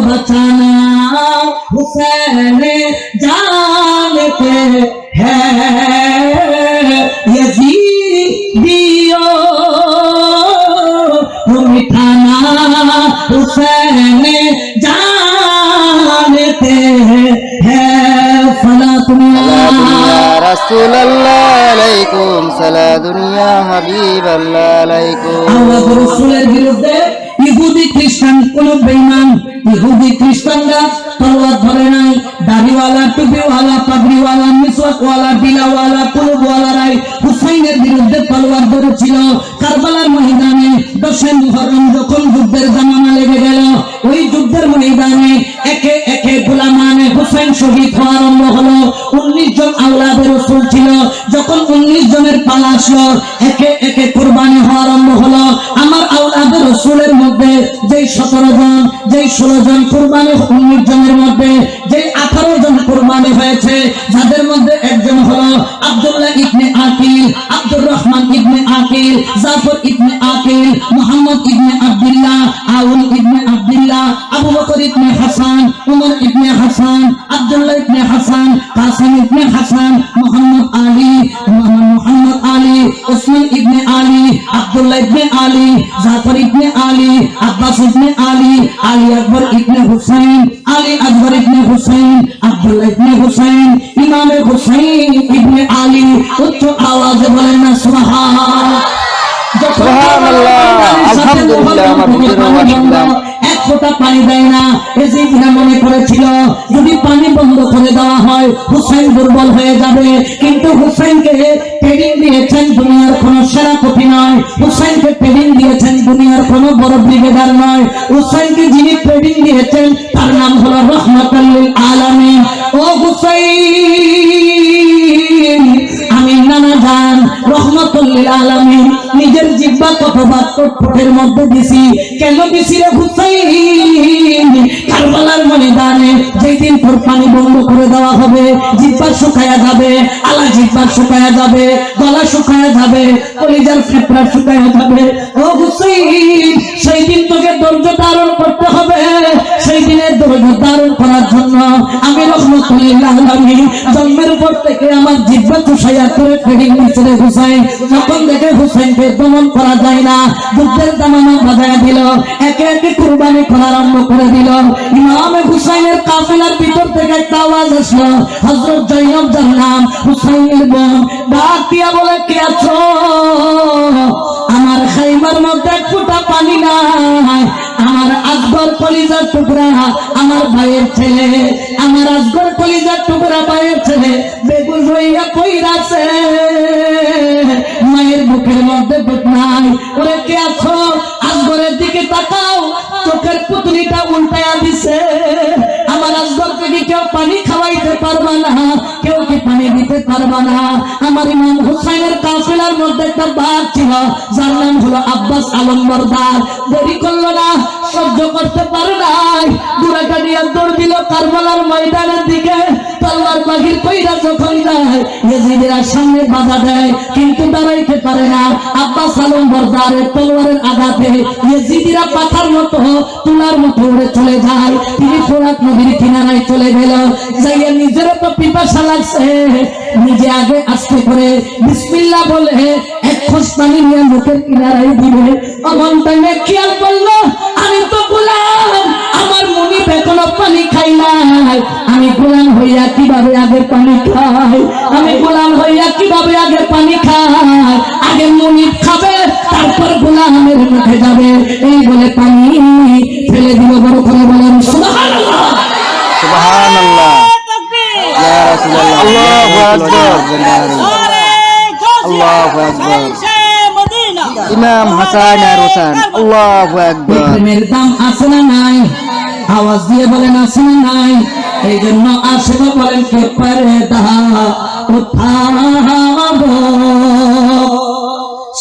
बचाना हुसैन जानते हैं यजीदियों को मिटाना हुसैन जानते हैं फला दुनिया रसूल अल्लाह अलैकुम सला दुनिया हबीब अल्लाह अलैकुम আল্লাহ রাসূলের বিরুদ্ধে ইহুদি খ্রিস্টান কোন বেঈমান ইহুদি খ্রিস্টানরা তলোয়ার ধরে নাই দাড়িওয়ালা টুপিওয়ালা পাগড়িওয়ালা মিসওয়াকওয়ালা বিলাওয়ালা কুলুবওয়ালারাই হুসাইনের বিরুদ্ধে তলোয়ার ধরেছিল কারবালার ময়দানে 10 মুহররম যখন যুদ্ধের জামানা লেগে গেল ওই যুদ্ধের ময়দানে একে একে গোলামানে হুসাইন শহীদ হওয়া আরম্ভ হলো 19 জন আওলাদের রাসূল ছিল যখন 19 জনের পালা আসলো একে একে কুরবানি হওয়া আরম্ভ হলো আমার আওলাদের রাসূলের মধ্যে যেই 17 জন যেই 16 জন কুরবানি 19 জনের মধ্যে যেই 18 জন কুরবানি হয়েছে যাদের মধ্যে একজন হলো আব্দুল্লাহ ইবনে আকিল আব্দুর রহমান ইবনে আকিল জাফর ইবনে আকিল মুহাম্মদ ইবনে আব্দুল্লাহ আউন ইবনে আব্দুল্লাহ আবু বকর ইবনে হাসান উমর ইবনে হাসান আব্দুল্লাহ ইবনে হাসান কাসিম ইবনে হাসান মুহাম্মদ আলী উসমান ইবনে আলী আব্দুল্লাহ ইবনে আলী জাফর ইবনে আলী আব্বাস ইবনে আলী আলী আকবর ইবনে হুসাইন আলী আকবর ইবনে হুসাইন আব্দুল্লাহ ইবনে হুসাইন ইমাম হুসাইন ইবনে আলী উচ্চ আওয়াজে বলেন না সুবহানাল্লাহ আলহামদুলিল্লাহ আমার হুজুর ওয়াসিলাম এক ফোঁটা পানি দেয় না এজিদরা মনে করেছিল যদি পানি বন্ধ করে দেওয়া হয় হুসাইন দুর্বল হয়ে যাবে কিন্তু হুসাইনকে ট্রেনিং দিয়েছেন দুনিয়ার কোন সেনাপতি নয় হুসাইনকে ট্রেনিং দিয়েছেন দুনিয়ার কোন বড় ব্রিগেডার নয় হুসাইনকে যিনি ট্রেনিং দিয়েছেন তার নাম হলো রাহমাতুল লিল আলামিন ও হুসাইন আমি নানা জান রাহমাতুল লিল আলামিন নিজের জিহ্বা কতবার ঠোঁটের মধ্যে দিছি কেন দিছি রে হুসাইন কারবালার ময়দানে যেই দিন তোর পানি বন্ধ করে দেওয়া হবে জিহ্বা শুকায়া যাবে আলা জিহ্বা শুকায়া যাবে গলা শুকায়া যাবে কলিজার ফেফড়া শুকায়া যাবে ও হুসাইন সেই দিন তোকে ধৈর্য ধারণ করতে হবে সেই দিনের ধৈর্য ধারণ করার জন্য আমি রাহমাতুল লিল আলামিন জন্মের পর থেকে আমার জিহ্বা চুষাইয়া করে ট্রেনিং দিয়েছে রে হুসাইন যখন দেখে হুসাইনকে দমন করা যায় না যুদ্ধের দামামা বাজায় দিল একে একে কুরবানি করা আরম্ভ করে দিল ইমাম হুসাইনের কাফেলার ভিতর থেকে একটা আওয়াজ আসলো হযরত জয়নব যার নাম হুসাইনের বোন ডাক দিয়া বলে কে আছো আমার খাইমার মধ্যে এক ফোঁটা পানি নাই আমার আসগর কলিজার টুকরা আমার ভাইয়ের ছেলে আমার আসগর কলিজার টুকরা ভাইয়ের ছেলে বেগুন হইয়া কইরাছে মায়ের বুকের মধ্যে দুধ নাই ওরে কে আছো আসগরের দিকে তাকাও চোখের পুতুলিটা উল্টায়া দিছে আমার আসগরকে কি কেউ পানি খাওয়াইতে পারবা না কেউ কি পানি দিতে পারবা না আমার ইমাম হুসাইনের কাফেলার মধ্যে একটা বাঘ ছিল যার নাম হলো আব্বাস আলম বরদার দেরি করলো না সহ্য করতে পারে নাই দুরাকা দিয়ে দৌড় দিল কারবালার ময়দানের দিকে তলোয়ার বাহির কইরা যখন যায় ইয়েজিদিরা সামনে বাধা দেয় কিন্তু দাঁড়াইতে পারে না আব্বাস আলম বরদারের তলোয়ারের আঘাতে ইয়েজিদিরা পাথার মতো তুলার মতো উড়ে চলে যায় তিনি ফোরাত নদীর কিনারায় চলে গেল যাইয়া নিজেরও তো পিপাসা লাগছে নিজে আগে আস্তে করে বিসমিল্লাহ বলে এক খোঁজ পানি নিয়ে মুখের কিনারায় দিবে অমন টাইমে খেয়াল করলো আমি তো গোলাম আমার মুনিব এখনো পানি খাই নাই আমি গোলাম হইয়া কিভাবে আগে পানি খাই আমি গোলাম হইয়া কিভাবে আগে পানি খাই আগে মুনিব খাবে তারপর গোলামের মুখে যাবে এই বলে পানি ফেলে দিল বড় করে বলেন সুবহানাল্লাহ সুবহানাল্লাহ ইয়া রাসূলুল্লাহ আল্লাহু আকবার আল্লাহু আকবার ইমাম হাসান আর হোসেন আল্লাহু আকবার প্রেমের দাম আছে না নাই আওয়াজ দিয়ে বলেন আছে না নাই এই জন্য আসবে বলেন কে পর্দা উঠাবো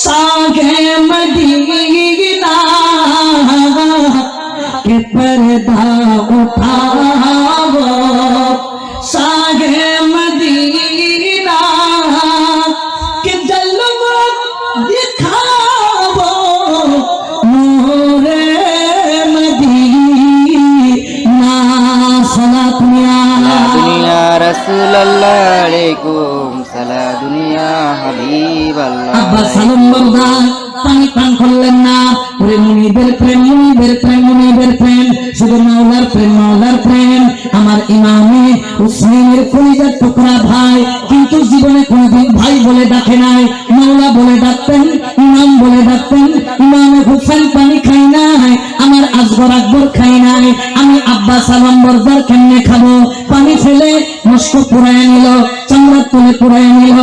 সাগে মদিনা কে পর্দা উঠাবো সাগে মদিনা কে জলवा दिखाबो नूरे मदीना রাসূলুল্লাহ আলাইকুম সালাম ইয়া হাবিবাল্লাহ। আব্বা সালাম বরদার পানি পান করলেন না। ওরে মুনিদের প্রেম, মুনিদের প্রেম, মুনিদের প্রেম, শুধু মাওলার প্রেম, মাওলার প্রেম। আমার ইমামে হুসাইনের কলিজার টুকরা ভাই, কিন্তু জীবনে কোনোদিন ভাই বলে ডাকে নাই, মাওলা বলে ডাকতেন, ইমাম বলে ডাকতেন। ইমামে হুসাইন পানি খাই নাই, আমার আসগর আকবর খাই নাই, আমি আব্বা সালাম বরদার কেমনে খাবো? পানি ফেলে মস্ক পুরায় নিল, চামড়া তুলে পুরায় নিল।